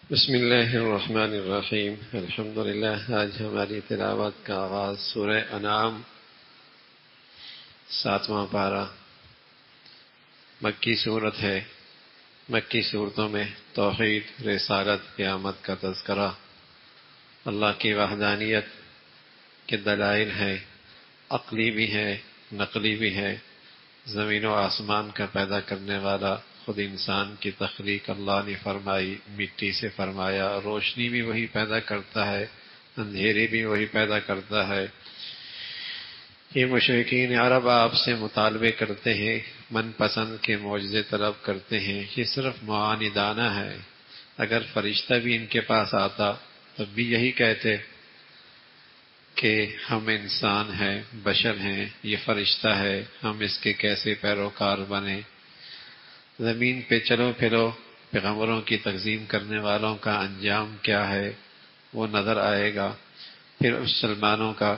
بسم اللہ الرحمن الرحیم الحمدللہ۔ آج ہماری تلاوت کا آغاز سورہ انعام 7واں پارہ مکی صورت ہے۔ مکی صورتوں میں توحید، رسالت، قیامت کا تذکرہ، اللہ کی وحدانیت کے دلائل ہیں، عقلی بھی ہے، نقلی بھی ہے۔ زمین و آسمان کا پیدا کرنے والا خود انسان کی تخلیق اللہ نے فرمائی، مٹی سے فرمایا، روشنی بھی وہی پیدا کرتا ہے، اندھیرے بھی وہی پیدا کرتا ہے۔ یہ مشرکین عرب آپ سے مطالبے کرتے ہیں، من پسند کے معجزے طلب کرتے ہیں، یہ صرف معاندانہ ہے۔ اگر فرشتہ بھی ان کے پاس آتا تب بھی یہی کہتے کہ ہم انسان ہیں، بشر ہیں، یہ فرشتہ ہے، ہم اس کے کیسے پیروکار بنیں۔ زمین پہ چلو پھرو، پیغمبروں کی تکذیب کرنے والوں کا انجام کیا ہے وہ نظر آئے گا۔ پھر مسلمانوں کا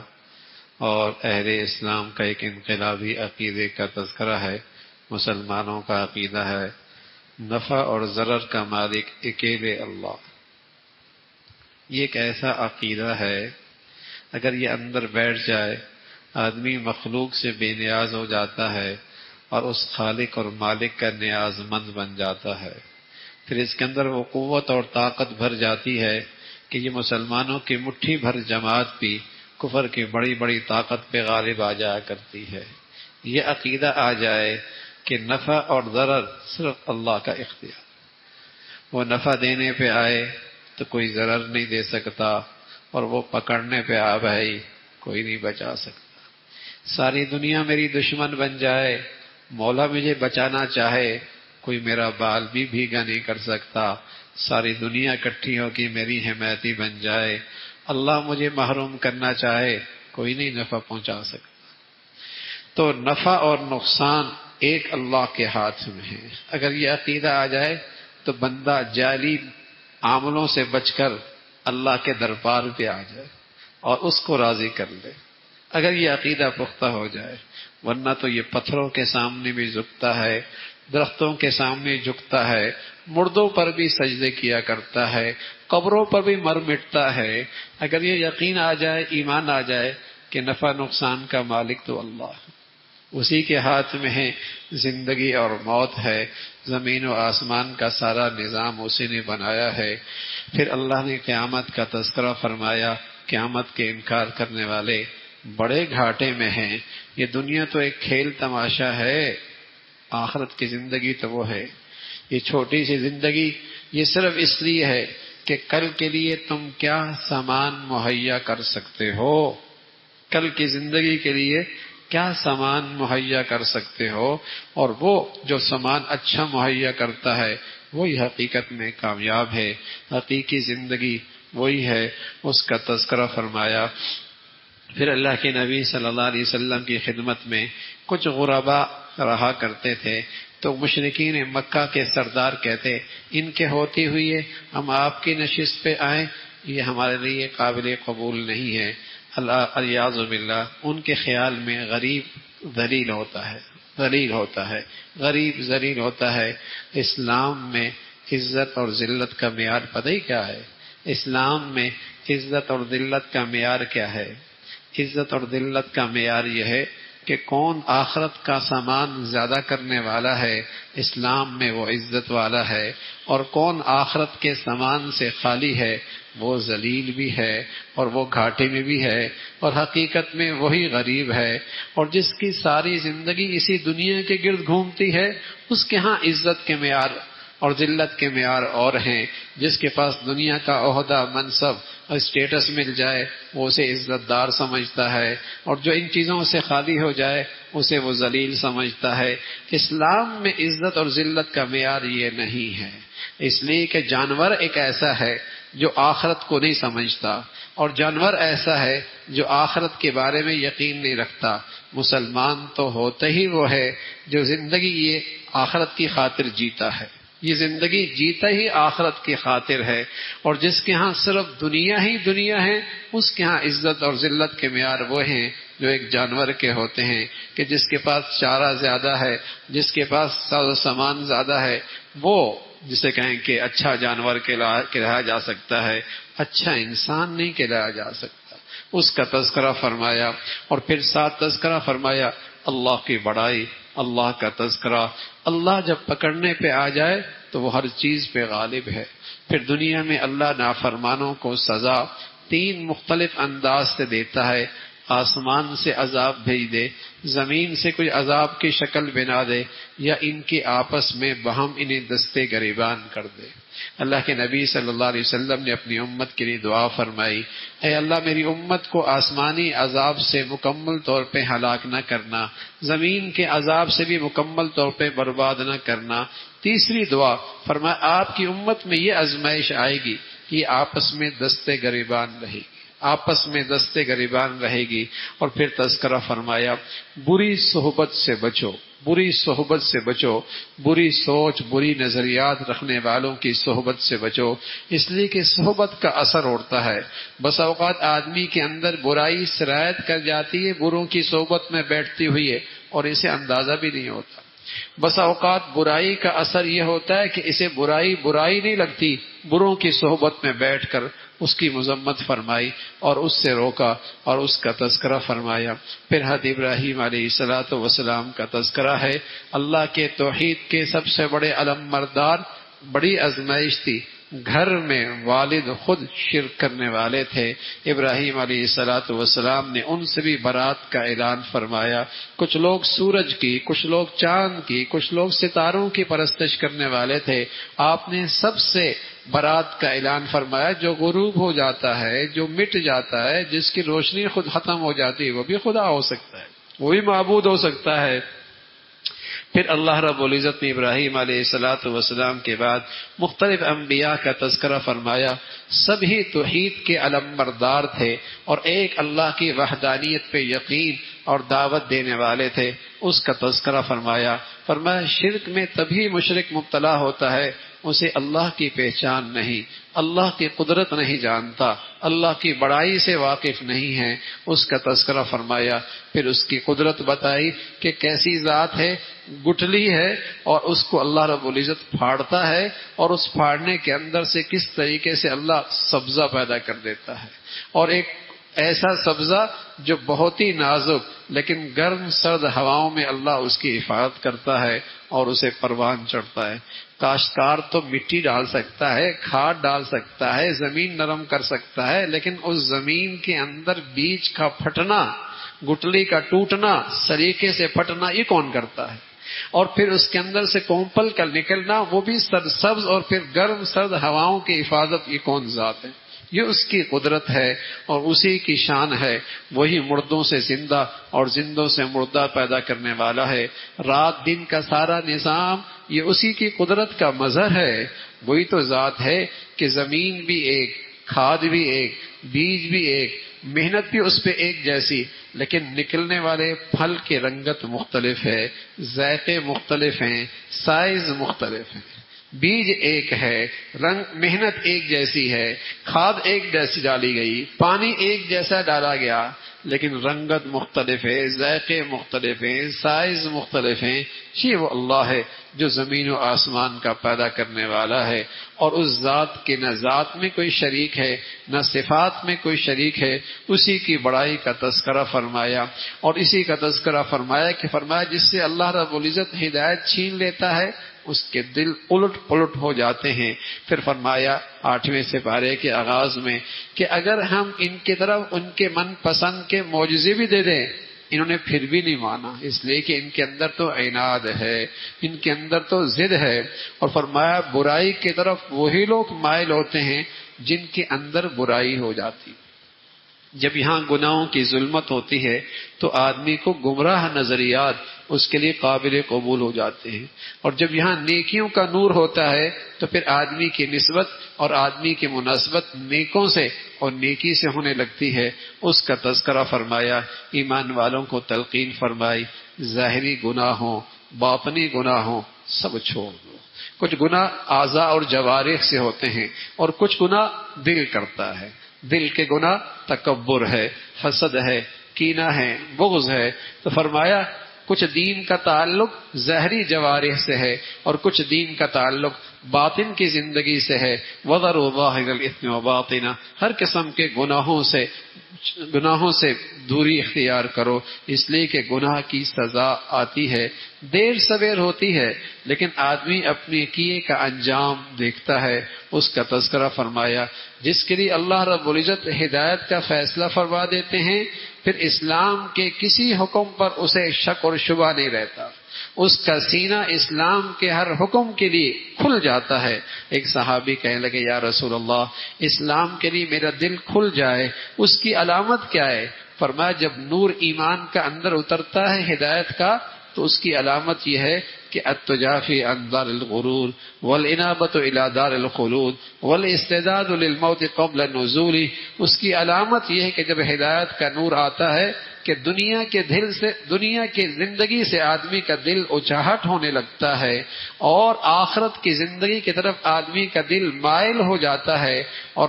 اور اہل اسلام کا ایک انقلابی عقیدے کا تذکرہ ہے۔ مسلمانوں کا عقیدہ ہے نفع اور ضرر کا مالک اکیلے اللہ۔ یہ ایک ایسا عقیدہ ہے اگر یہ اندر بیٹھ جائے آدمی مخلوق سے بے نیاز ہو جاتا ہے اور اس خالق اور مالک کا نیاز مند بن جاتا ہے۔ پھر اس کے اندر وہ قوت اور طاقت بھر جاتی ہے کہ یہ مسلمانوں کی مٹھی بھر جماعت بھی کفر کی بڑی بڑی طاقت پہ غالب آ جایا کرتی ہے۔ یہ عقیدہ آ جائے کہ نفع اور ضرر صرف اللہ کا اختیار، وہ نفع دینے پہ آئے تو کوئی ضرر نہیں دے سکتا، اور وہ پکڑنے پہ آ بھائی کوئی نہیں بچا سکتا۔ ساری دنیا میری دشمن بن جائے، مولا مجھے بچانا چاہے کوئی میرا بال بھی بھیگا نہیں کر سکتا۔ ساری دنیا اکٹھی ہو کے میری حمایتی بن جائے، اللہ مجھے محروم کرنا چاہے کوئی نہیں نفع پہنچا سکتا۔ تو نفع اور نقصان ایک اللہ کے ہاتھ میں ہے۔ اگر یہ عقیدہ آ جائے تو بندہ جعلی عاملوں سے بچ کر اللہ کے دربار پہ آ جائے اور اس کو راضی کر لے، اگر یہ عقیدہ پختہ ہو جائے۔ ورنہ تو یہ پتھروں کے سامنے بھی جھکتا ہے، درختوں کے سامنے جھکتا ہے، مردوں پر بھی سجدے کیا کرتا ہے، قبروں پر بھی مر مٹتا ہے۔ اگر یہ یقین آ جائے، ایمان آ جائے کہ نفع نقصان کا مالک تو اللہ ہے، اسی کے ہاتھ میں ہے زندگی اور موت ہے، زمین و آسمان کا سارا نظام اسی نے بنایا ہے۔ پھر اللہ نے قیامت کا تذکرہ فرمایا، قیامت کے انکار کرنے والے بڑے گھاٹے میں ہیں۔ یہ دنیا تو ایک کھیل تماشا ہے، آخرت کی زندگی تو وہ ہے۔ یہ چھوٹی سی زندگی یہ صرف اس لیے ہے کہ کل کے لیے تم کیا سامان مہیا کر سکتے ہو، کل کی زندگی کے لیے کیا سامان مہیا کر سکتے ہو، اور وہ جو سامان اچھا مہیا کرتا ہے وہی حقیقت میں کامیاب ہے۔ حقیقی زندگی وہی ہے، اس کا تذکرہ فرمایا۔ پھر اللہ کے نبی صلی اللہ علیہ وسلم کی خدمت میں کچھ غرباء رہا کرتے تھے، تو مشرکین مکہ کے سردار کہتے ان کے ہوتے ہوئے ہم آپ کی نشست پہ آئیں، یہ ہمارے لیے قابل قبول نہیں ہے۔ الیاذ باللہ، ان کے خیال میں غریب ذلیل ہوتا ہے، غریب ذلیل ہوتا ہے۔ اسلام میں عزت اور ذلت کا معیار پتہ ہی کیا ہے؟ اسلام میں عزت اور ذلت کا معیار کیا ہے؟ عزت اور ذلت کا معیار یہ ہے کہ کون آخرت کا سامان زیادہ کرنے والا ہے، اسلام میں وہ عزت والا ہے، اور کون آخرت کے سامان سے خالی ہے وہ ذلیل بھی ہے اور وہ گھاٹے میں بھی ہے، اور حقیقت میں وہی غریب ہے۔ اور جس کی ساری زندگی اسی دنیا کے گرد گھومتی ہے اس کے ہاں عزت کے معیار اور ذلت کے معیار اور ہیں۔ جس کے پاس دنیا کا عہدہ، منصب اور اسٹیٹس مل جائے وہ اسے عزت دار سمجھتا ہے، اور جو ان چیزوں سے خالی ہو جائے اسے وہ ذلیل سمجھتا ہے۔ اسلام میں عزت اور ذلت کا معیار یہ نہیں ہے، اس لیے کہ جانور ایک ایسا ہے جو آخرت کو نہیں سمجھتا، اور جانور ایسا ہے جو آخرت کے بارے میں یقین نہیں رکھتا۔ مسلمان تو ہوتا ہی وہ ہے جو زندگی یہ آخرت کی خاطر جیتا ہے، یہ زندگی جیتا ہی آخرت کی خاطر ہے، اور جس کے ہاں صرف دنیا ہی دنیا ہے اس کے ہاں عزت اور ذلت کے معیار وہ ہیں جو ایک جانور کے ہوتے ہیں، کہ جس کے پاس چارہ زیادہ ہے، جس کے پاس ساز و سامان زیادہ ہے، وہ جسے کہیں کہ اچھا جانور کہلایا جا سکتا ہے، اچھا انسان نہیں کہلایا جا سکتا، اس کا تذکرہ فرمایا۔ اور پھر ساتھ تذکرہ فرمایا اللہ کی بڑائی، اللہ کا تذکرہ۔ اللہ جب پکڑنے پہ آ جائے تو وہ ہر چیز پہ غالب ہے۔ پھر دنیا میں اللہ نافرمانوں کو سزا 3 مختلف انداز سے دیتا ہے، آسمان سے عذاب بھیج دے، زمین سے کوئی عذاب کی شکل بنا دے، یا ان کے آپس میں باہم انہیں دستے گریبان کر دے۔ اللہ کے نبی صلی اللہ علیہ وسلم نے اپنی امت کے لیے دعا فرمائی، اے اللہ میری امت کو آسمانی عذاب سے مکمل طور پہ ہلاک نہ کرنا، زمین کے عذاب سے بھی مکمل طور پہ برباد نہ کرنا۔ تیسری دعا فرمایا آپ کی امت میں یہ آزمائش آئے گی کہ یہ آپس میں دستے گریبان رہے گی، آپس میں دستے گریبان رہے گی۔ اور پھر تذکرہ فرمایا بری صحبت سے بچو، بری صحبت سے بچو، بری سوچ بری نظریات رکھنے والوں کی صحبت سے بچو، اس لیے کہ صحبت کا اثر ہوتا ہے۔ بس اوقات آدمی کے اندر برائی سرایت کر جاتی ہے بروں کی صحبت میں بیٹھتی ہوئی ہے، اور اسے اندازہ بھی نہیں ہوتا۔ بس اوقات برائی کا اثر یہ ہوتا ہے کہ اسے برائی نہیں لگتی، بروں کی صحبت میں بیٹھ کر اس کی مذمت فرمائی اور اس سے روکا اور اس کا تذکرہ فرمایا۔ پھر حضرت ابراہیم علیہ السلام کا تذکرہ ہے۔ اللہ کے توحید کے سب سے بڑے علم بردار، بڑی آزمائش تھی، گھر میں والد خود شرک کرنے والے تھے، ابراہیم علیہ السلام نے ان سے بھی برات کا اعلان فرمایا۔ کچھ لوگ سورج کی، کچھ لوگ چاند کی، کچھ لوگ ستاروں کی پرستش کرنے والے تھے، آپ نے سب سے برات کا اعلان فرمایا۔ جو غروب ہو جاتا ہے، جو مٹ جاتا ہے، جس کی روشنی خود ختم ہو جاتی ہے، وہ بھی خدا ہو سکتا ہے، وہ بھی معبود ہو سکتا ہے۔ پھر اللہ رب العزت نے ابراہیم علیہ السلام کے بعد مختلف انبیاء کا تذکرہ فرمایا، سبھی توحید کے علم بردار تھے اور ایک اللہ کی وحدانیت پہ یقین اور دعوت دینے والے تھے، اس کا تذکرہ فرمایا۔ شرک میں تبھی مشرک مبتلا ہوتا ہے اسے اللہ کی پہچان نہیں، اللہ کی قدرت نہیں جانتا، اللہ کی بڑائی سے واقف نہیں ہے، اس کا تذکرہ فرمایا۔ پھر اس کی قدرت بتائی کہ کیسی ذات ہے، گٹھلی ہے اور اس کو اللہ رب العزت پھاڑتا ہے، اور اس پھاڑنے کے اندر سے کس طریقے سے اللہ سبزہ پیدا کر دیتا ہے، اور ایک ایسا سبزہ جو بہت ہی نازک لیکن گرم سرد ہواؤں میں اللہ اس کی حفاظت کرتا ہے اور اسے پروان چڑھتا ہے۔ کاشتکار تو مٹی ڈال سکتا ہے، کھاد ڈال سکتا ہے، زمین نرم کر سکتا ہے، لیکن اس زمین کے اندر بیج کا پھٹنا، گٹلی کا ٹوٹنا، سلیقے سے پھٹنا، یہ کون کرتا ہے؟ اور پھر اس کے اندر سے کومپل کا نکلنا، وہ بھی سرسبز اور پھر گرم سرد ہواؤں کی حفاظت، یہ کون ذات ہے؟ یہ اس کی قدرت ہے اور اسی کی شان ہے۔ وہی مردوں سے زندہ اور زندوں سے مردہ پیدا کرنے والا ہے۔ رات دن کا سارا نظام یہ اسی کی قدرت کا مظہر ہے۔ وہی تو ذات ہے کہ زمین بھی ایک، کھاد بھی ایک، بیج بھی ایک، محنت بھی اس پہ ایک جیسی، لیکن نکلنے والے پھل کی رنگت مختلف ہے، ذائقے مختلف ہیں، سائز مختلف ہیں۔ بیج ایک ہے، رنگ محنت ایک جیسی ہے، کھاد ایک جیسی ڈالی گئی، پانی ایک جیسا ڈالا گیا، لیکن رنگت مختلف ہے، ذائقے مختلف ہیں، سائز مختلف ہیں۔ یہ وہ اللہ ہے جو زمین و آسمان کا پیدا کرنے والا ہے، اور اس ذات کے نہ ذات میں کوئی شریک ہے نہ صفات میں کوئی شریک ہے۔ اسی کی بڑائی کا تذکرہ فرمایا، اور اسی کا تذکرہ فرمایا کہ جس سے اللہ رب العزت ہدایت چھین لیتا ہے اس کے دل الٹ پلٹ ہو جاتے ہیں۔ پھر فرمایا 8ویں سپارے کے آغاز میں کہ اگر ہم ان کی طرف ان کے من پسند کے معجزے بھی دے دیں، انہوں نے پھر بھی نہیں مانا، اس لیے کہ ان کے اندر تو عناد ہے، ان کے اندر تو ضد ہے۔ اور فرمایا برائی کی طرف وہی لوگ مائل ہوتے ہیں جن کے اندر برائی ہو جاتی۔ جب یہاں گناہوں کی ظلمت ہوتی ہے تو آدمی کو گمراہ نظریات اس کے لیے قابل قبول ہو جاتے ہیں، اور جب یہاں نیکیوں کا نور ہوتا ہے تو پھر آدمی کی نسبت اور آدمی کی مناسبت نیکوں سے اور نیکی سے ہونے لگتی ہے۔ اس کا تذکرہ فرمایا، ایمان والوں کو تلقین فرمائی، ظاہری گناہوں باطنی گناہوں سب چھوڑ دو۔ کچھ گناہ اعضاء اور جوارح سے ہوتے ہیں اور کچھ گناہ دل کرتا ہے۔ دل کے گناہ تکبر ہے، حسد ہے، کینہ ہے، بغض ہے۔ تو فرمایا کچھ دین کا تعلق ظاہری جوارح سے ہے اور کچھ دین کا تعلق باطن کی زندگی سے ہے. وَذَرُوا ظَاهِرَ الْإِثْمِ وَبَاطِنَهُ، ہر قسم کے گناہوں سے دوری اختیار کرو، اس لیے کہ گناہ کی سزا آتی ہے، دیر سویر ہوتی ہے، لیکن آدمی اپنے کیے کا انجام دیکھتا ہے. اس کا تذکرہ فرمایا جس کے لیے اللہ رب العزت ہدایت کا فیصلہ فرما دیتے ہیں، پھر اسلام کے کسی حکم پر اسے شک اور شبہ نہیں رہتا، اس کا سینہ اسلام کے ہر حکم کے لیے کھل جاتا ہے. ایک صحابی کہنے لگے یا رسول اللہ، اسلام کے لیے میرا دل کھل جائے اس کی علامت کیا ہے؟ فرمایا جب نور ایمان کا اندر اترتا ہے ہدایت کا تو اس کی علامت یہ ہے کہ التجافی عن دار الغرور والانابۃ الی دار الخلود والاستعداد للموت قبل النزول. اس کی علامت یہ ہے کہ جب ہدایت کا نور آتا ہے کہ دنیا کی زندگی سے آدمی کا دل اچاہٹ ہونے لگتا ہے اور آخرت کی زندگی کی طرف آدمی کا دل مائل ہو جاتا ہے اور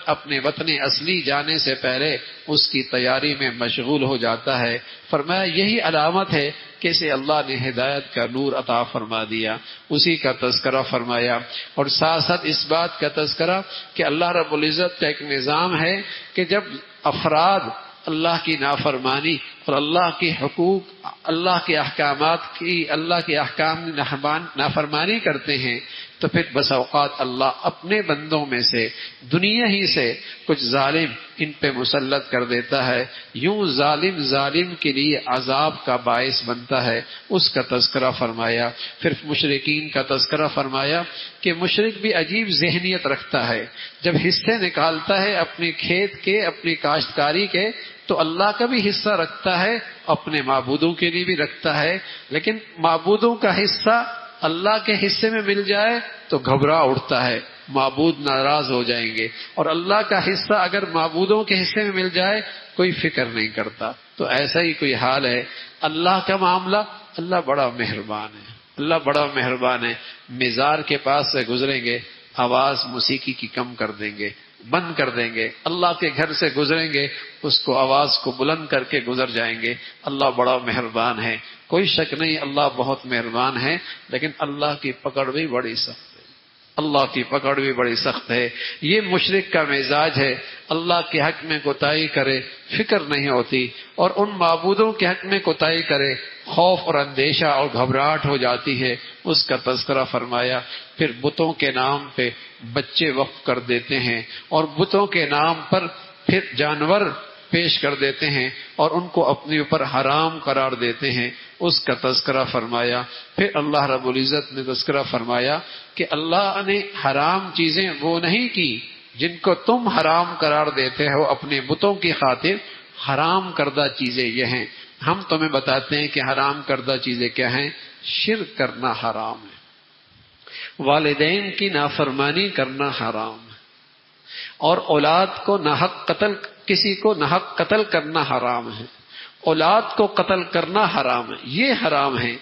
اپنے وطن اصلی جانے سے پہلے اس کی تیاری میں مشغول ہو جاتا ہے. فرمایا یہی علامت ہے کہ اسے اللہ نے ہدایت کا نور عطا فرما دیا. اسی کا تذکرہ فرمایا اور ساتھ ساتھ اس بات کا تذکرہ کہ اللہ رب العزت کا ایک نظام ہے کہ جب افراد اللہ کی نافرمانی اور اللہ کے حقوق، اللہ کے احکامات کی، اللہ کے احکام نافرمانی کرتے ہیں تو پھر بس اوقات اللہ اپنے بندوں میں سے دنیا ہی سے کچھ ظالم ان پہ مسلط کر دیتا ہے. یوں ظالم کے لیے عذاب کا باعث بنتا ہے. اس کا تذکرہ فرمایا. پھر مشرکین کا تذکرہ فرمایا کہ مشرک بھی عجیب ذہنیت رکھتا ہے. جب حصے نکالتا ہے اپنے کھیت کے، اپنی کاشتکاری کے، تو اللہ کا بھی حصہ رکھتا ہے، اپنے معبودوں کے لیے بھی رکھتا ہے. لیکن معبودوں کا حصہ اللہ کے حصے میں مل جائے تو گھبرا اٹھتا ہے، معبود ناراض ہو جائیں گے. اور اللہ کا حصہ اگر معبودوں کے حصے میں مل جائے کوئی فکر نہیں کرتا. تو ایسا ہی کوئی حال ہے اللہ کا معاملہ. اللہ بڑا مہربان ہے، اللہ بڑا مہربان ہے. مزار کے پاس سے گزریں گے، آواز موسیقی کی کم کر دیں گے، بند کر دیں گے. اللہ کے گھر سے گزریں گے، اس کو آواز کو بلند کر کے گزر جائیں گے. اللہ بڑا مہربان ہے، کوئی شک نہیں اللہ بہت مہربان ہے. لیکن اللہ کی پکڑ بھی بڑی سخت ہے، اللہ کی پکڑ بھی بڑی سخت ہے. یہ مشرک کا مزاج ہے، اللہ کے حق میں کوتاہی کرے فکر نہیں ہوتی، اور ان معبودوں کے حق میں کوتاہی کرے خوف اور اندیشہ اور گھبراہٹ ہو جاتی ہے. اس کا تذکرہ فرمایا. پھر بتوں کے نام پہ بچے وقف کر دیتے ہیں اور بتوں کے نام پر پھر جانور پیش کر دیتے ہیں اور ان کو اپنے اوپر حرام قرار دیتے ہیں. اس کا تذکرہ فرمایا. پھر اللہ رب العزت نے تذکرہ فرمایا کہ اللہ نے حرام چیزیں وہ نہیں کی جن کو تم حرام قرار دیتے ہو اپنے بتوں کی خاطر. حرام کردہ چیزیں یہ ہیں. ہم تمہیں بتاتے ہیں کہ حرام کردہ چیزیں کیا ہیں. شرک کرنا حرام ہے، والدین کی نافرمانی کرنا حرام ہے، اور اولاد کو کسی کو ناحق قتل کرنا حرام ہے. اولاد کو قتل کرنا حرام ہے، یہ حرام ہے.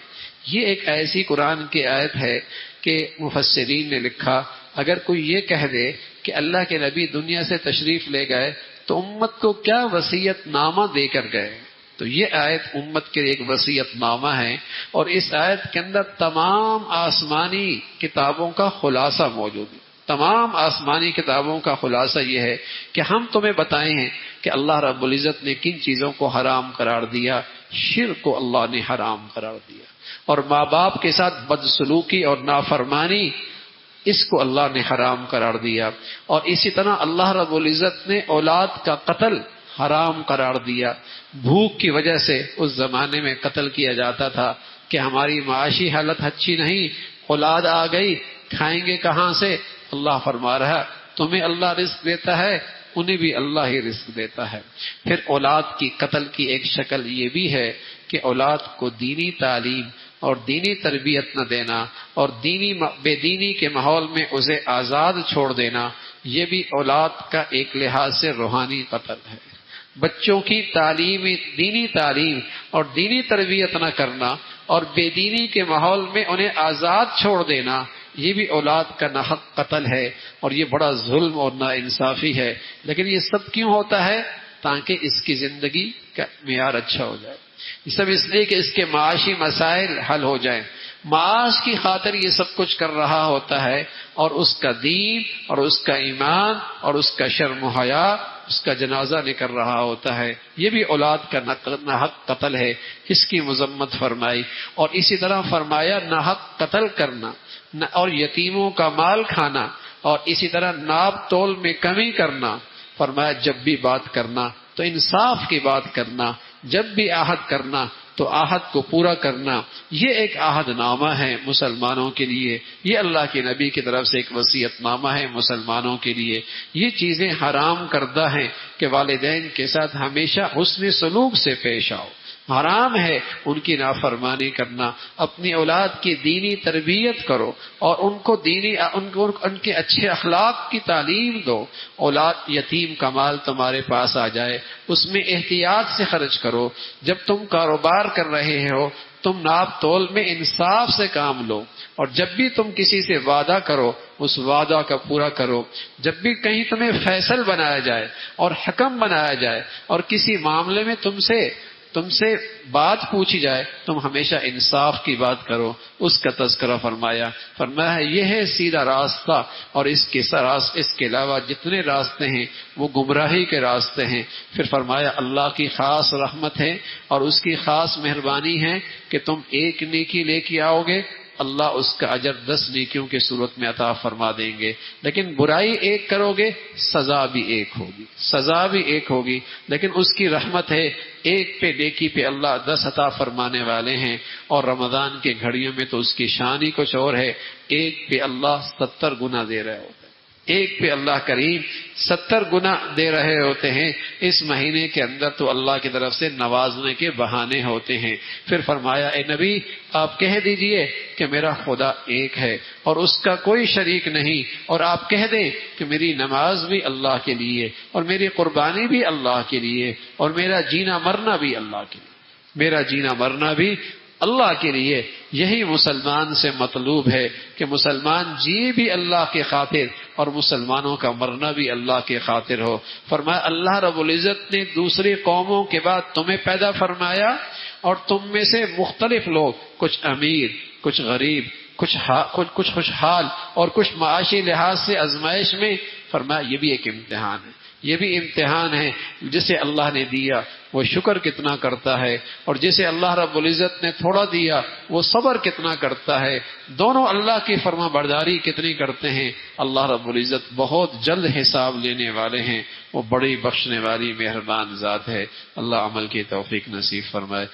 یہ ایک ایسی قرآن کی آیت ہے کہ مفسرین نے لکھا اگر کوئی یہ کہہ دے کہ اللہ کے نبی دنیا سے تشریف لے گئے تو امت کو کیا وصیت نامہ دے کر گئے. تو یہ آیت امت کے ایک وصیت نامہ ہے، اور اس آیت کے اندر تمام آسمانی کتابوں کا خلاصہ موجود ہے. تمام آسمانی کتابوں کا خلاصہ یہ ہے کہ ہم تمہیں بتائے ہیں کہ اللہ رب العزت نے کن چیزوں کو حرام قرار دیا. شرک کو اللہ نے حرام قرار دیا، اور ماں باپ کے ساتھ بدسلوکی اور نافرمانی اس کو اللہ نے حرام قرار دیا. اور اسی طرح اللہ رب العزت نے اولاد کا قتل حرام قرار دیا. بھوک کی وجہ سے اس زمانے میں قتل کیا جاتا تھا کہ ہماری معاشی حالت اچھی نہیں، اولاد آ گئی، کھائیں گے کہاں سے. اللہ فرما رہا تمہیں اللہ رزق دیتا ہے، انہیں بھی اللہ ہی رزق دیتا ہے. پھر اولاد کی قتل کی ایک شکل یہ بھی ہے کہ اولاد کو دینی تعلیم اور دینی تربیت نہ دینا اور بے دینی کے ماحول میں اسے آزاد چھوڑ دینا، یہ بھی اولاد کا ایک لحاظ سے روحانی قتل ہے. بچوں کی دینی تعلیم اور دینی تربیت نہ کرنا اور بے دینی کے ماحول میں انہیں آزاد چھوڑ دینا، یہ بھی اولاد کا ناحق قتل ہے، اور یہ بڑا ظلم اور ناانصافی ہے. لیکن یہ سب کیوں ہوتا ہے؟ تاکہ اس کی زندگی کا معیار اچھا ہو جائے. یہ سب اس لیے کہ اس کے معاشی مسائل حل ہو جائیں. معاش کی خاطر یہ سب کچھ کر رہا ہوتا ہے، اور اس کا دین اور اس کا ایمان اور اس کا شرم و حیا اس کا جنازہ نکل رہا ہوتا ہے، یہ بھی اولاد کا ناحق قتل ہے، اس کی مذمت فرمائی۔ اور اسی طرح فرمایا ناحق قتل کرنا اور یتیموں کا مال کھانا، اور اسی طرح ناپ تول میں کمی کرنا۔ فرمایا جب بھی بات کرنا تو انصاف کی بات کرنا، جب بھی عہد کرنا تو عہد کو پورا کرنا۔ یہ ایک عہد نامہ ہے مسلمانوں کے لیے، یہ اللہ کے نبی کی طرف سے ایک وصیت نامہ ہے مسلمانوں کے لیے۔ یہ چیزیں حرام کردہ ہیں کہ والدین کے ساتھ ہمیشہ حسن سلوک سے پیش آؤ، حرام ہے ان کی نافرمانی کرنا۔ اپنی اولاد کی دینی تربیت کرو اور ان کو ان کے اچھے اخلاق کی تعلیم دو۔ اولاد یتیم کا مال تمہارے پاس آ جائے اس میں احتیاط سے خرچ کرو۔ جب تم کاروبار کر رہے ہو تم ناپ تول میں انصاف سے کام لو، اور جب بھی تم کسی سے وعدہ کرو اس وعدہ کا پورا کرو۔ جب بھی کہیں تمہیں فیصل بنایا جائے اور حکم بنایا جائے اور کسی معاملے میں تم سے بات پوچھی جائے تم ہمیشہ انصاف کی بات کرو، اس کا تذکرہ فرمایا۔ فرمایا یہ ہے سیدھا راستہ، اور اس کے علاوہ جتنے راستے ہیں وہ گمراہی کے راستے ہیں۔ پھر فرمایا اللہ کی خاص رحمت ہے اور اس کی خاص مہربانی ہے کہ تم ایک نیکی لے کے آؤ گے اللہ اس کا اجر 10 نیکیوں کی صورت میں عطا فرما دیں گے، لیکن برائی ایک کرو گے سزا بھی ایک ہوگی، لیکن اس کی رحمت ہے ایک پہ نیکی پہ اللہ 10 عطا فرمانے والے ہیں۔ اور رمضان کے گھڑیوں میں تو اس کی شان ہی کچھ اور ہے، ایک پہ اللہ 70 گنا دے رہے ہوتے ہیں، ایک پہ اللہ کریم 70 گنا دے رہے ہوتے ہیں۔ اس مہینے کے اندر تو اللہ کی طرف سے نوازنے کے بہانے ہوتے ہیں۔ پھر فرمایا اے نبی آپ کہہ دیجئے کہ میرا خدا ایک ہے اور اس کا کوئی شریک نہیں، اور آپ کہہ دیں کہ میری نماز بھی اللہ کے لیے اور میری قربانی بھی اللہ کے لیے اور میرا جینا مرنا بھی اللہ کے لیے، اللہ کے لیے۔ یہی مسلمان سے مطلوب ہے کہ مسلمان جی بھی اللہ کے خاطر اور مسلمانوں کا مرنا بھی اللہ کے خاطر ہو۔ فرمایا اللہ رب العزت نے دوسری قوموں کے بعد تمہیں پیدا فرمایا اور تم میں سے مختلف لوگ، کچھ امیر کچھ غریب کچھ خوشحال اور کچھ معاشی لحاظ سے آزمائش میں۔ فرمایا یہ بھی ایک امتحان ہے، جسے اللہ نے دیا وہ شکر کتنا کرتا ہے، اور جسے اللہ رب العزت نے تھوڑا دیا وہ صبر کتنا کرتا ہے، دونوں اللہ کی فرما برداری کتنی کرتے ہیں۔ اللہ رب العزت بہت جلد حساب لینے والے ہیں، وہ بڑی بخشنے والی مہربان ذات ہے۔ اللہ عمل کی توفیق نصیب فرمائے۔